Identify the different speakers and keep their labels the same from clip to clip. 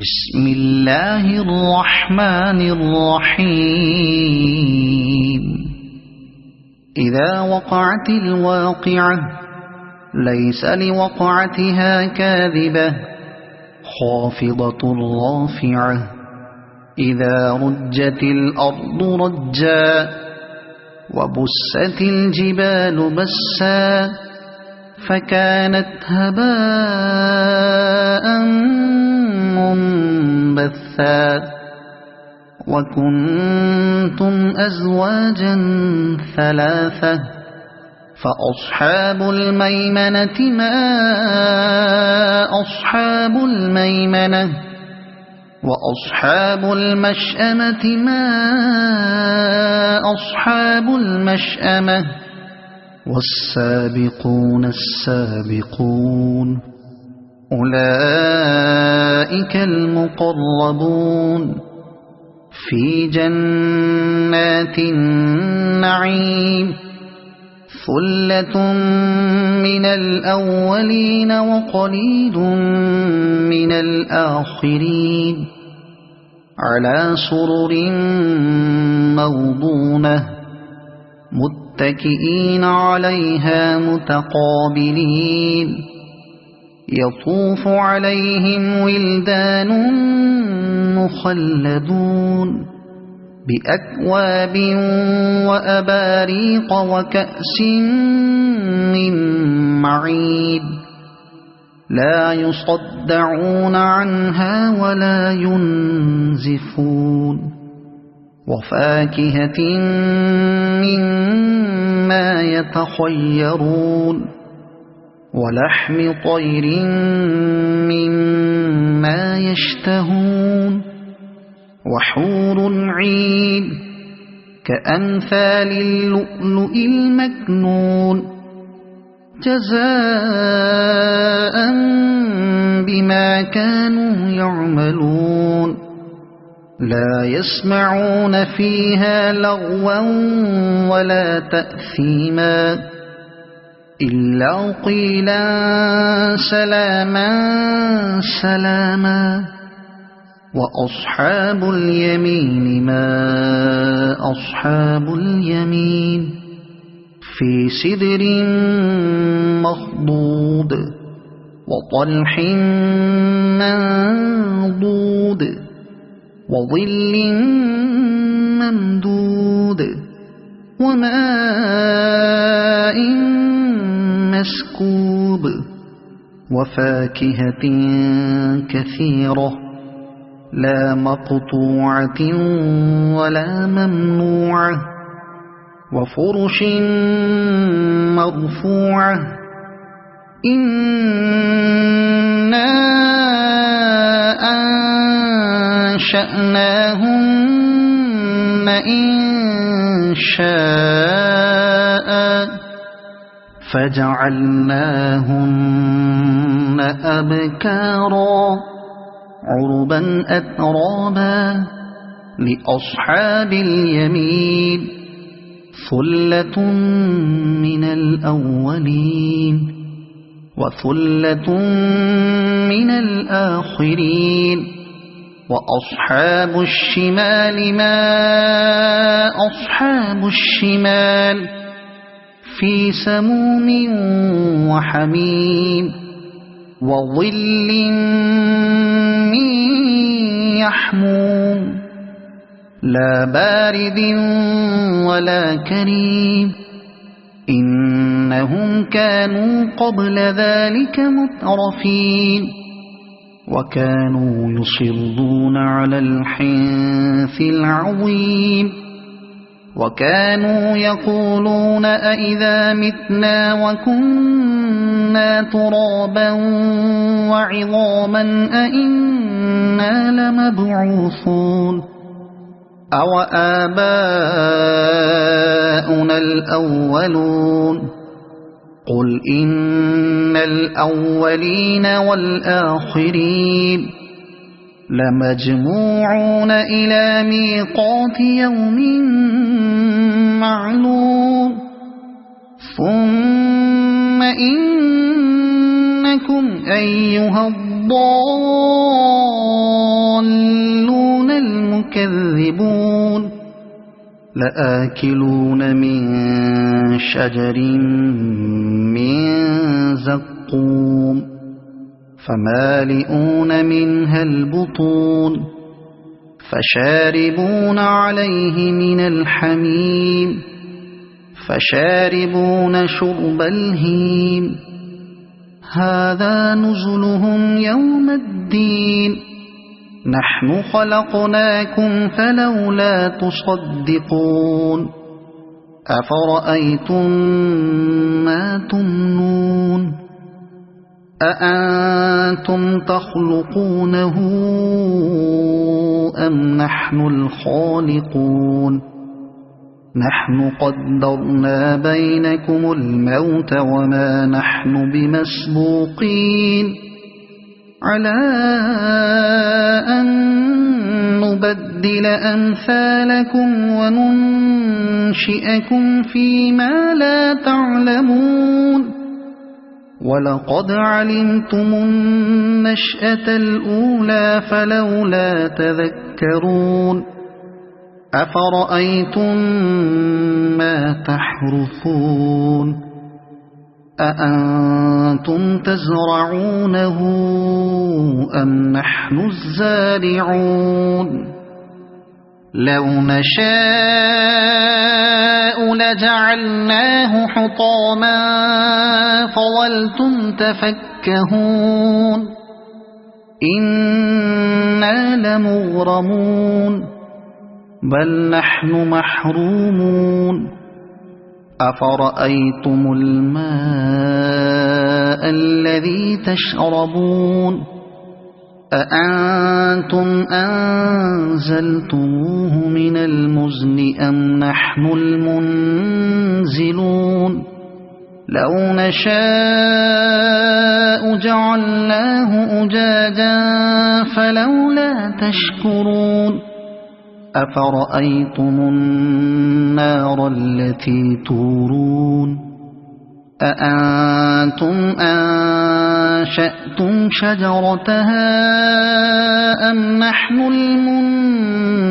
Speaker 1: بسم الله الرحمن الرحيم. إذا وقعت الواقعة ليس لوقعتها كاذبة خافضة رافعة. إذا رجت الأرض رجا وبست الجبال بسا فكانت هباء منبثا. وكنتم أزواجا ثلاثة فأصحاب الميمنة ما أصحاب الميمنة وأصحاب المشأمة ما أصحاب المشأمة والسابقون السابقون أولئك المقربون في جنات النعيم. ثلة من الأولين وقليل من الآخرين على سرر موضونة متكئين عليها متقابلين. يطوف عليهم ولدان مخلدون بأكواب وأباريق وكأس من معين لا يصدعون عنها ولا ينزفون. وفاكهة مما يتخيرون ولحم طير مما يشتهون وحور عين كأمثال اللؤلؤ المكنون جزاء بما كانوا يعملون. لا يسمعون فيها لغوا ولا تأثيما إلا قيلا سلاما سلاما. وأصحاب اليمين ما أصحاب اليمين في سدر مخضود وطلح منضود وظل ممدود وماء مسكوب وفاكهة كثيرة لا مقطوعة ولا ممنوعة وفرش مرفوعة. إنا أنشأناهن إنشاء فجعلناهن أبكارا عربا أترابا لأصحاب اليمين. ثلة من الأولين وثلة من الآخرين. وأصحاب الشمال ما أصحاب الشمال في سموم وحميم وظل من يحموم لا بارد ولا كريم. إنهم كانوا قبل ذلك مترفين وكانوا يصرون على الحنث العظيم وكانوا يقولون أئذا متنا وكنا ترابا وعظاما أئنا لمبعوثون أو آباؤنا الأولون. قل إن الأولين والآخرين لمجموعون إلى ميقات يوم معلوم. ثم إنكم أيها الضالون تكذبون لآكلون من شجر من زقوم فمالئون منها البطون فشاربون عليه من الحميم فشاربون شرب الهيم هذا نزلهم يوم الدين نحن خلقناكم فلولا تصدقون أفرأيتم ما تمنون أأنتم تخلقونه أم نحن الخالقون نحن قدرنا بينكم الموت وما نحن بمسبوقين على أن نبدل أمثالكم وننشئكم فيما لا تعلمون ولقد علمتم النشأة الأولى فلولا تذكرون أفرأيتم ما تحرثون أأنتم تزرعونه أم نحن الزارعون لو نشاء لجعلناه حطاما فظلتم تفكهون إنا لمغرمون بل نحن محرومون أفرأيتم الماء الذي تشربون أأنتم أنزلتموه من المزن أم نحن المنزلون لو نشاء جعلناه أجاجا فلولا تشكرون أفرأيتم النار التي تورون أأنتم أنشأتم شجرتها أم نحن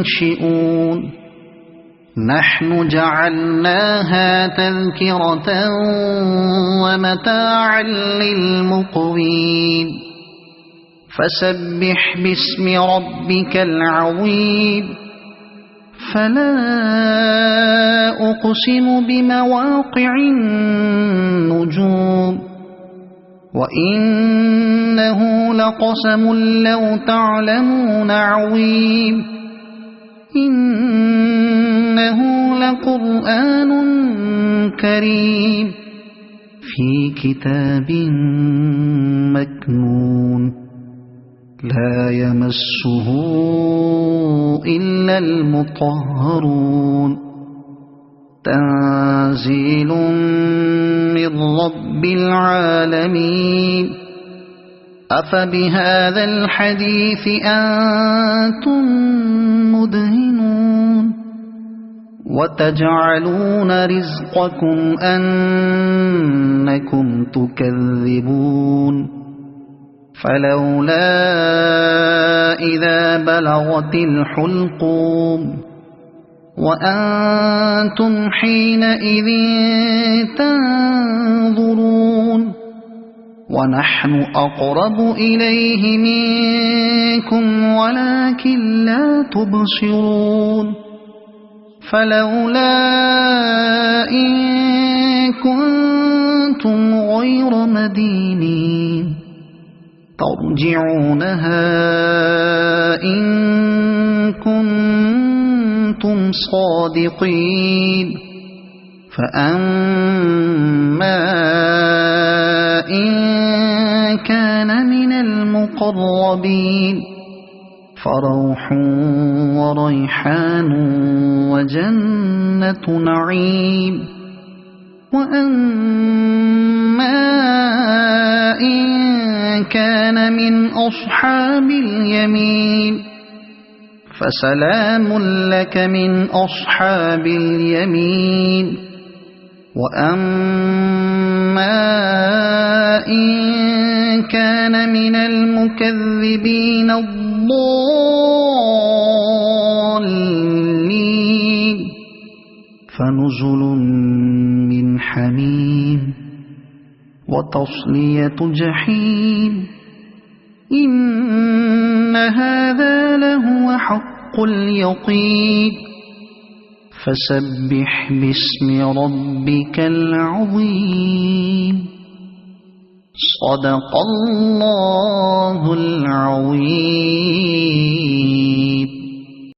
Speaker 1: المنشئون نحن جعلناها تذكرة ومتاعا للمقوين فسبح باسم ربك العظيم فلا أقسم بمواقع النجوم وإنه لقسم لو تعلمون عظيم إنه لقرآن كريم في كتاب مكنون لا يمسه إلا المطهرون تنزيل من رب العالمين أفبهذا الحديث أنتم مدهنون وتجعلون رزقكم أنكم تكذبون فلولا إذا بلغت الحلقوم وأنتم حينئذ تنظرون ونحن أقرب إليه منكم ولكن لا تبصرون فلولا إن كنتم غير مدينين ترجعونها إن كنتم صادقين فأما إن كان من المقربين فروح وريحان وجنة نعيم وأما إن كان من أصحاب اليمين فسلام لك من أصحاب اليمين وأما إن كان من المكذبين الضالين فنزل من حميم وتصلية جحيم إن هذا لهو حق اليقين فسبح باسم ربك العظيم صدق الله العظيم.